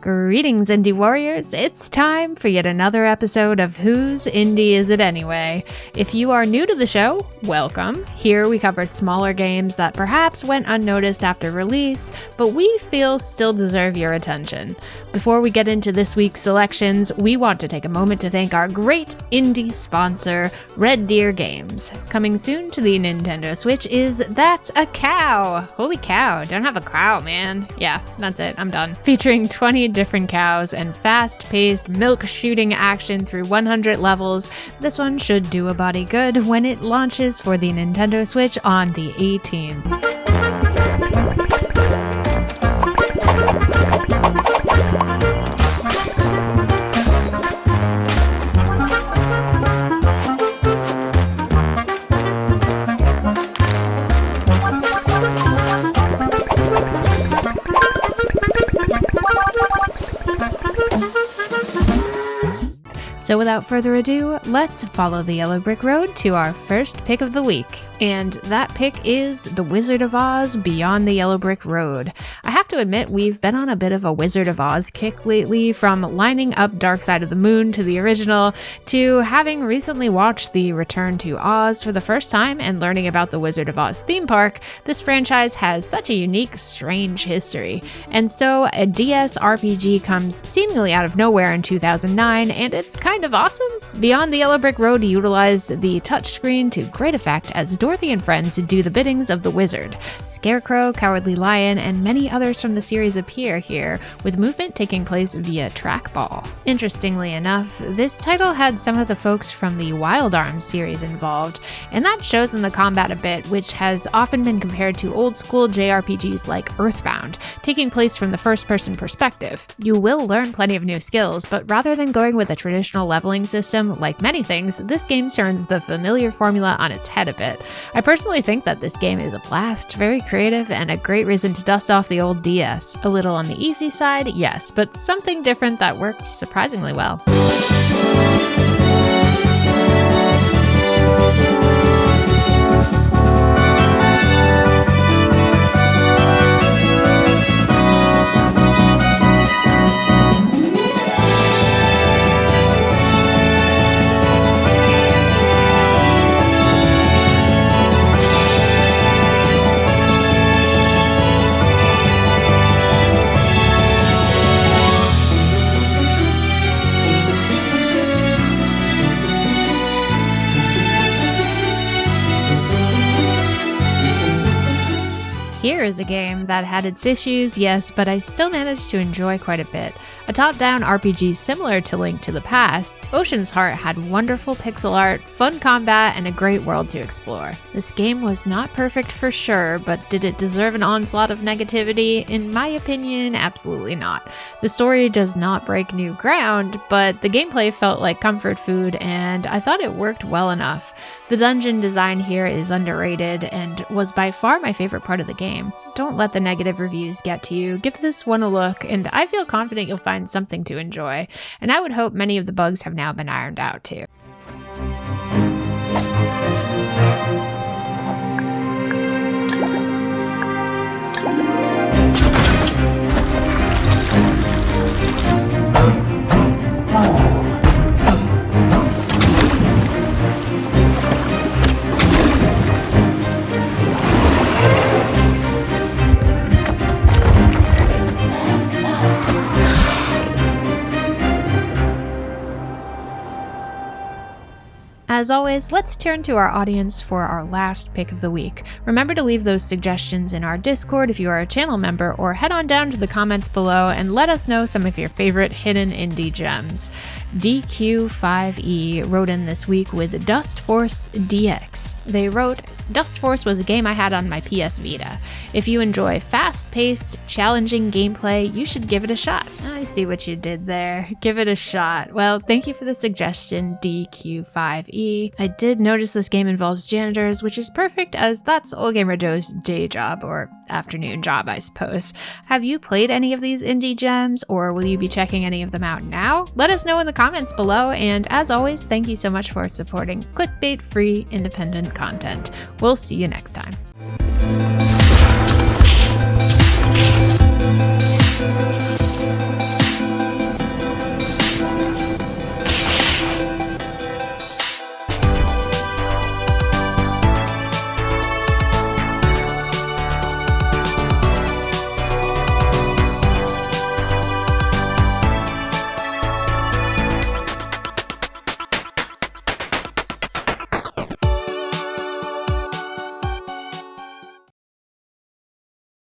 Greetings, indie warriors! It's time for yet another episode of Whose Indie Is It Anyway? If you are new to the show, welcome. Here we cover smaller games that perhaps went unnoticed after release, but we feel still deserve your attention. Before we get into this week's selections, we want to take a moment to thank our great indie sponsor, Red Deer Games. Coming soon to the Nintendo Switch is That's a Cow! Holy cow, don't have a cow, man. Yeah, that's it, I'm done. Featuring 20 different cows and fast-paced milk shooting action through 100 levels, this one should do a body good when it launches for the Nintendo Switch on the 18th. So without further ado, let's follow the yellow brick road to our first pick of the week. And that pick is The Wizard of Oz Beyond the Yellow Brick Road. I have to admit, we've been on a bit of a Wizard of Oz kick lately, from lining up Dark Side of the Moon to the original, to having recently watched the Return to Oz for the first time and learning about the Wizard of Oz theme park. This franchise has such a unique, strange history. And so a DS RPG comes seemingly out of nowhere in 2009, and it's kind of awesome. Beyond the Yellow Brick Road utilized the touchscreen to great effect as Dorothy and friends do the biddings of the wizard. Scarecrow, Cowardly Lion, and many others from the series appear here, with movement taking place via trackball. Interestingly enough, this title had some of the folks from the Wild Arms series involved, and that shows in the combat a bit, which has often been compared to old-school JRPGs like Earthbound, taking place from the first-person perspective. You will learn plenty of new skills, but rather than going with a traditional leveling system, like many things, this game turns the familiar formula on its head a bit. I personally think that this game is a blast, very creative, and a great reason to dust off the old DS. A little on the easy side, yes, but something different that worked surprisingly well. Here is a game that had its issues, yes, but I still managed to enjoy quite a bit. A top-down RPG similar to Link to the Past, Ocean's Heart had wonderful pixel art, fun combat, and a great world to explore. This game was not perfect for sure, but did it deserve an onslaught of negativity? In my opinion, absolutely not. The story does not break new ground, but the gameplay felt like comfort food, and I thought it worked well enough. The dungeon design here is underrated and was by far my favorite part of the game. Don't let the negative reviews get to you. Give this one a look, and I feel confident you'll find something to enjoy. And I would hope many of the bugs have now been ironed out too. As always, let's turn to our audience for our last pick of the week. Remember to leave those suggestions in our Discord if you are a channel member, or head on down to the comments below and let us know some of your favorite hidden indie gems. DQ5E wrote in this week with Dustforce DX. They wrote, Dustforce was a game I had on my PS Vita. If you enjoy fast-paced, challenging gameplay, you should give it a shot. I see what you did there. Give it a shot. Well, thank you for the suggestion, DQ5E. I did notice this game involves janitors, which is perfect as that's 𝐦𝐨𝐬𝐤𝐞's day job, or afternoon job, I suppose. Have you played any of these indie gems, or will you be checking any of them out now? Let us know in the comments below, and as always, thank you so much for supporting clickbait-free independent content. We'll see you next time.